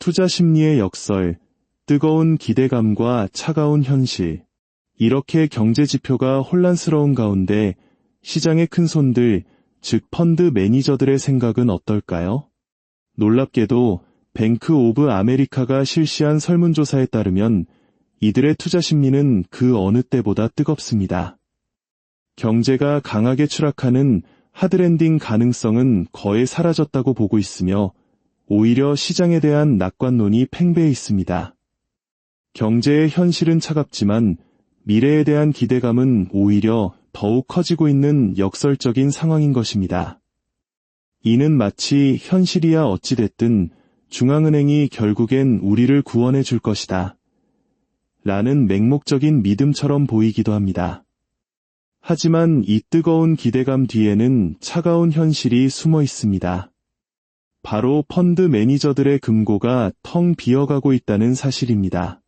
투자 심리의 역설, 뜨거운 기대감과 차가운 현실. 이렇게 경제 지표가 혼란스러운 가운데 시장의 큰손들, 즉 펀드 매니저들의 생각은 어떨까요? 놀랍게도 뱅크 오브 아메리카가 실시한 설문조사에 따르면 이들의 투자 심리는 그 어느 때보다 뜨겁습니다. 경제가 강하게 추락하는 하드랜딩 가능성은 거의 사라졌다고 보고 있으며 오히려 시장에 대한 낙관론이 팽배해 있습니다. 경제의 현실은 차갑지만 미래에 대한 기대감은 오히려 더욱 커지고 있는 역설적인 상황인 것입니다. 이는 마치 현실이야 어찌됐든 중앙은행이 결국엔 우리를 구원해 줄 것이다 라는 맹목적인 믿음처럼 보이기도 합니다. 하지만 이 뜨거운 기대감 뒤에는 차가운 현실이 숨어 있습니다. 바로 펀드 매니저들의 금고가 텅 비어가고 있다는 사실입니다.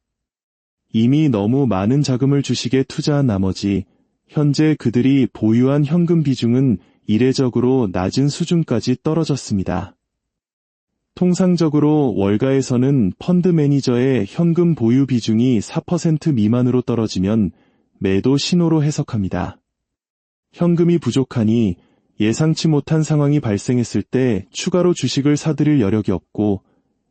이미 너무 많은 자금을 주식에 투자한 나머지 현재 그들이 보유한 현금 비중은 이례적으로 낮은 수준까지 떨어졌습니다. 통상적으로 월가에서는 펀드 매니저의 현금 보유 비중이 4% 미만으로 떨어지면 매도 신호로 해석합니다. 현금이 부족하니 예상치 못한 상황이 발생했을 때 추가로 주식을 사들일 여력이 없고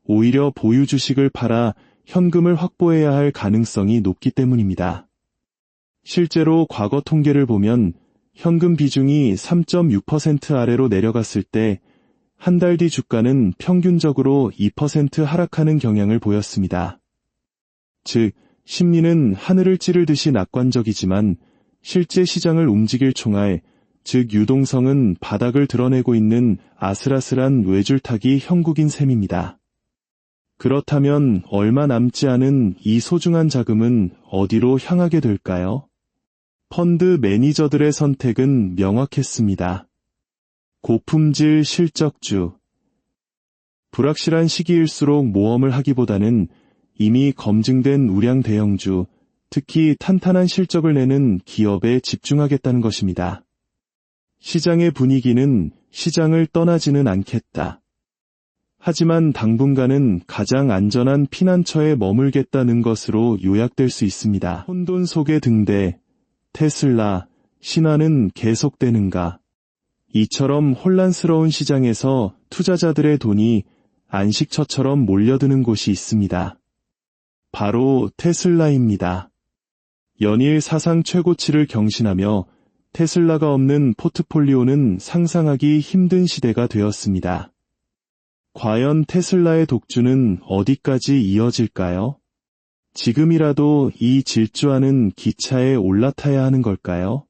오히려 보유 주식을 팔아 현금을 확보해야 할 가능성이 높기 때문입니다. 실제로 과거 통계를 보면 현금 비중이 3.6% 아래로 내려갔을 때 한 달 뒤 주가는 평균적으로 2% 하락하는 경향을 보였습니다. 즉, 심리는 하늘을 찌르듯이 낙관적이지만 실제 시장을 움직일 총알, 즉 유동성은 바닥을 드러내고 있는 아슬아슬한 외줄타기 형국인 셈입니다. 그렇다면 얼마 남지 않은 이 소중한 자금은 어디로 향하게 될까요? 펀드 매니저들의 선택은 명확했습니다. 고품질 실적주. 불확실한 시기일수록 모험을 하기보다는 이미 검증된 우량 대형주, 특히 탄탄한 실적을 내는 기업에 집중하겠다는 것입니다. 시장의 분위기는 시장을 떠나지는 않겠다. 하지만 당분간은 가장 안전한 피난처에 머물겠다는 것으로 요약될 수 있습니다. 혼돈 속의 등대, 테슬라, 신화는 계속되는가? 이처럼 혼란스러운 시장에서 투자자들의 돈이 안식처처럼 몰려드는 곳이 있습니다. 바로 테슬라입니다. 연일 사상 최고치를 경신하며 테슬라가 없는 포트폴리오는 상상하기 힘든 시대가 되었습니다. 과연 테슬라의 독주는 어디까지 이어질까요? 지금이라도 이 질주하는 기차에 올라타야 하는 걸까요?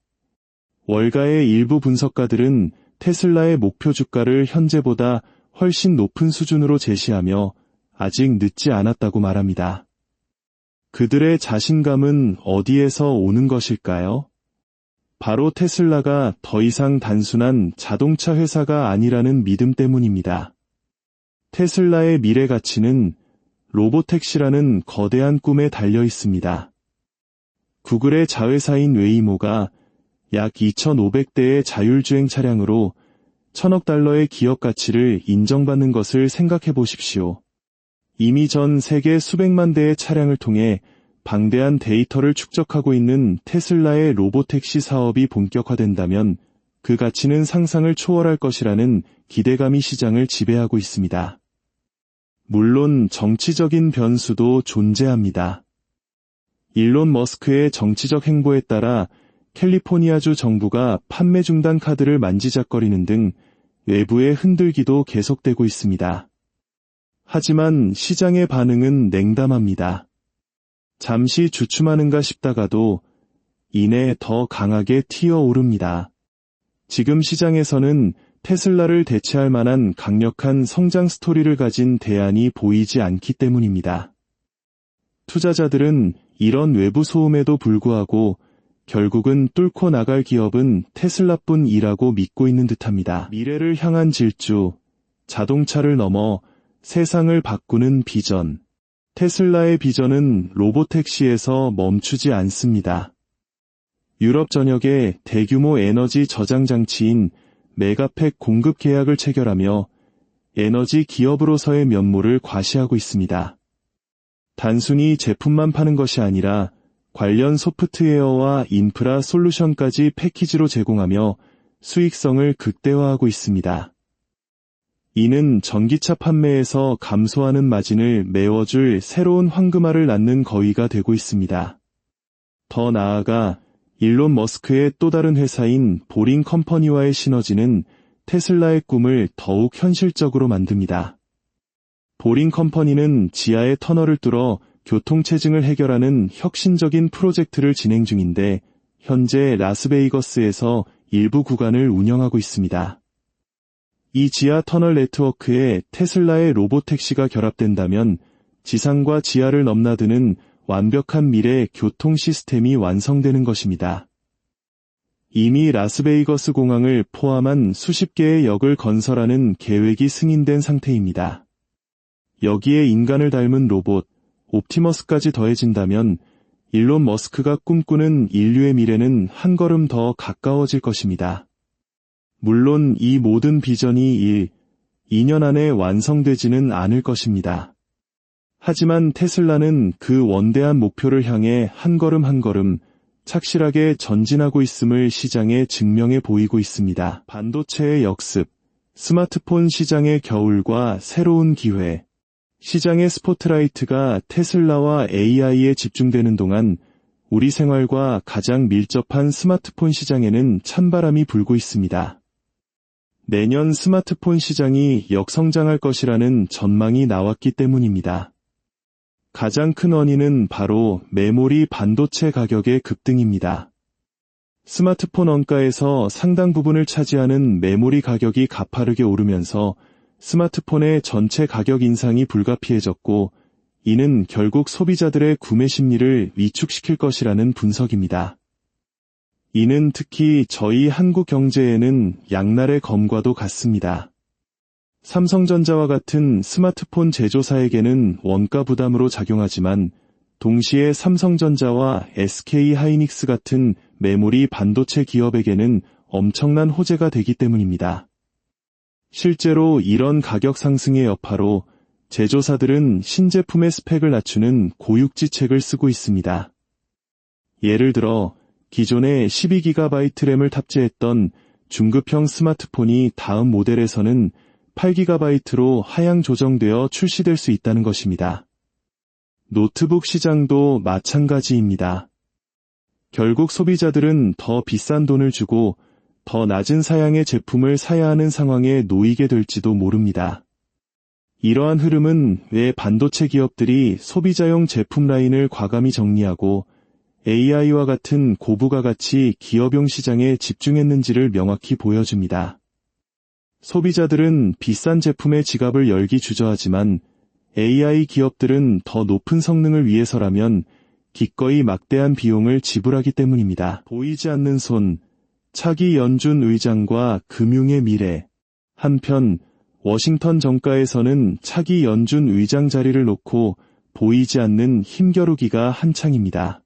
월가의 일부 분석가들은 테슬라의 목표 주가를 현재보다 훨씬 높은 수준으로 제시하며 아직 늦지 않았다고 말합니다. 그들의 자신감은 어디에서 오는 것일까요? 바로 테슬라가 더 이상 단순한 자동차 회사가 아니라는 믿음 때문입니다. 테슬라의 미래 가치는 로보택시라는 거대한 꿈에 달려 있습니다. 구글의 자회사인 웨이모가 약 2,500대의 자율주행 차량으로 1,000억 달러의 기업 가치를 인정받는 것을 생각해 보십시오. 이미 전 세계 수백만 대의 차량을 통해 방대한 데이터를 축적하고 있는 테슬라의 로보택시 사업이 본격화된다면 그 가치는 상상을 초월할 것이라는 기대감이 시장을 지배하고 있습니다. 물론 정치적인 변수도 존재합니다. 일론 머스크의 정치적 행보에 따라 캘리포니아주 정부가 판매 중단 카드를 만지작거리는 등 외부의 흔들기도 계속되고 있습니다. 하지만 시장의 반응은 냉담합니다. 잠시 주춤하는가 싶다가도 이내 더 강하게 튀어오릅니다. 지금 시장에서는 테슬라를 대체할 만한 강력한 성장 스토리를 가진 대안이 보이지 않기 때문입니다. 투자자들은 이런 외부 소음에도 불구하고 결국은 뚫고 나갈 기업은 테슬라뿐이라고 믿고 있는 듯합니다. 미래를 향한 질주, 자동차를 넘어 세상을 바꾸는 비전. 테슬라의 비전은 로보택시에서 멈추지 않습니다. 유럽 전역에 대규모 에너지 저장 장치인 메가팩 공급 계약을 체결하며 에너지 기업으로서의 면모를 과시하고 있습니다. 단순히 제품만 파는 것이 아니라 관련 소프트웨어와 인프라 솔루션까지 패키지로 제공하며 수익성을 극대화하고 있습니다. 이는 전기차 판매에서 감소하는 마진을 메워줄 새로운 황금알을 낳는 거위가 되고 있습니다. 더 나아가 일론 머스크의 또 다른 회사인 보링 컴퍼니와의 시너지는 테슬라의 꿈을 더욱 현실적으로 만듭니다. 보링 컴퍼니는 지하의 터널을 뚫어 교통체증을 해결하는 혁신적인 프로젝트를 진행 중인데 현재 라스베이거스에서 일부 구간을 운영하고 있습니다. 이 지하 터널 네트워크에 테슬라의 로보택시가 결합된다면 지상과 지하를 넘나드는 완벽한 미래 교통 시스템이 완성되는 것입니다. 이미 라스베이거스 공항을 포함한 수십 개의 역을 건설하는 계획이 승인된 상태입니다. 여기에 인간을 닮은 로봇, 옵티머스까지 더해진다면 일론 머스크가 꿈꾸는 인류의 미래는 한 걸음 더 가까워질 것입니다. 물론 이 모든 비전이 2년 안에 완성되지는 않을 것입니다. 하지만 테슬라는 그 원대한 목표를 향해 한 걸음 한 걸음 착실하게 전진하고 있음을 시장에 증명해 보이고 있습니다. 반도체의 역습, 스마트폰 시장의 겨울과 새로운 기회. 시장의 스포트라이트가 테슬라와 AI에 집중되는 동안 우리 생활과 가장 밀접한 스마트폰 시장에는 찬바람이 불고 있습니다. 내년 스마트폰 시장이 역성장할 것이라는 전망이 나왔기 때문입니다. 가장 큰 원인은 바로 메모리 반도체 가격의 급등입니다. 스마트폰 원가에서 상당 부분을 차지하는 메모리 가격이 가파르게 오르면서 스마트폰의 전체 가격 인상이 불가피해졌고, 이는 결국 소비자들의 구매 심리를 위축시킬 것이라는 분석입니다. 이는 특히 저희 한국 경제에는 양날의 검과도 같습니다. 삼성전자와 같은 스마트폰 제조사에게는 원가 부담으로 작용하지만 동시에 삼성전자와 SK하이닉스 같은 메모리 반도체 기업에게는 엄청난 호재가 되기 때문입니다. 실제로 이런 가격 상승의 여파로 제조사들은 신제품의 스펙을 낮추는 고육지책을 쓰고 있습니다. 예를 들어 기존에 12GB 램을 탑재했던 중급형 스마트폰이 다음 모델에서는 8GB로 하향 조정되어 출시될 수 있다는 것입니다. 노트북 시장도 마찬가지입니다. 결국 소비자들은 더 비싼 돈을 주고 더 낮은 사양의 제품을 사야 하는 상황에 놓이게 될지도 모릅니다. 이러한 흐름은 왜 반도체 기업들이 소비자용 제품 라인을 과감히 정리하고 AI와 같은 고부가 가치 기업용 시장에 집중했는지를 명확히 보여줍니다. 소비자들은 비싼 제품의 지갑을 열기 주저하지만 AI 기업들은 더 높은 성능을 위해서라면 기꺼이 막대한 비용을 지불하기 때문입니다. 보이지 않는 손, 차기 연준 의장과 금융의 미래. 한편 워싱턴 정가에서는 차기 연준 의장 자리를 놓고 보이지 않는 힘겨루기가 한창입니다.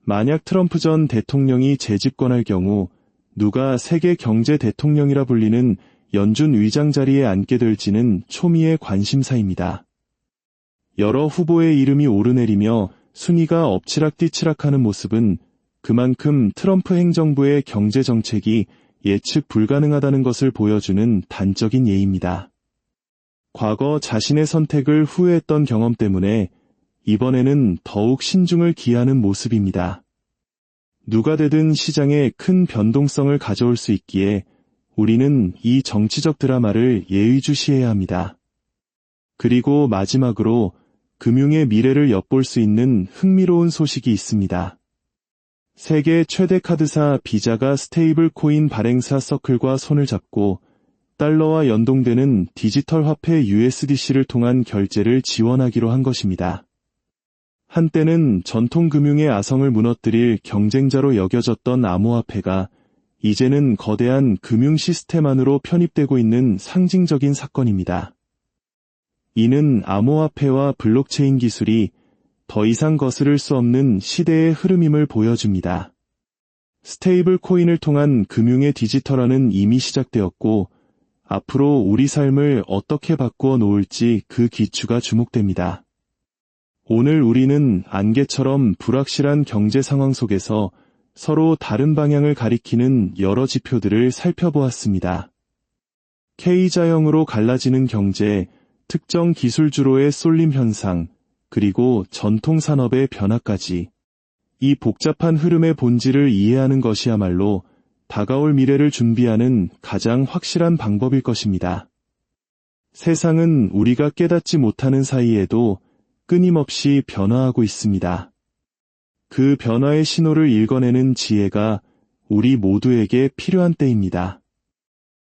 만약 트럼프 전 대통령이 재집권할 경우 누가 세계 경제 대통령이라 불리는 연준 의장 자리에 앉게 될지는 초미의 관심사입니다. 여러 후보의 이름이 오르내리며 순위가 엎치락뒤치락하는 모습은 그만큼 트럼프 행정부의 경제 정책이 예측 불가능하다는 것을 보여주는 단적인 예입니다. 과거 자신의 선택을 후회했던 경험 때문에 이번에는 더욱 신중을 기하는 모습입니다. 누가 되든 시장에 큰 변동성을 가져올 수 있기에 우리는 이 정치적 드라마를 예의주시해야 합니다. 그리고 마지막으로 금융의 미래를 엿볼 수 있는 흥미로운 소식이 있습니다. 세계 최대 카드사 비자가 스테이블 코인 발행사 서클과 손을 잡고 달러와 연동되는 디지털 화폐 USDC를 통한 결제를 지원하기로 한 것입니다. 한때는 전통 금융의 아성을 무너뜨릴 경쟁자로 여겨졌던 암호화폐가 이제는 거대한 금융 시스템 안으로 편입되고 있는 상징적인 사건입니다. 이는 암호화폐와 블록체인 기술이 더 이상 거스를 수 없는 시대의 흐름임을 보여줍니다. 스테이블 코인을 통한 금융의 디지털화는 이미 시작되었고 앞으로 우리 삶을 어떻게 바꾸어 놓을지 그 기추가 주목됩니다. 오늘 우리는 안개처럼 불확실한 경제 상황 속에서 서로 다른 방향을 가리키는 여러 지표들을 살펴보았습니다. K자형으로 갈라지는 경제, 특정 기술주로의 쏠림 현상, 그리고 전통 산업의 변화까지. 이 복잡한 흐름의 본질을 이해하는 것이야말로 다가올 미래를 준비하는 가장 확실한 방법일 것입니다. 세상은 우리가 깨닫지 못하는 사이에도 끊임없이 변화하고 있습니다. 그 변화의 신호를 읽어내는 지혜가 우리 모두에게 필요한 때입니다.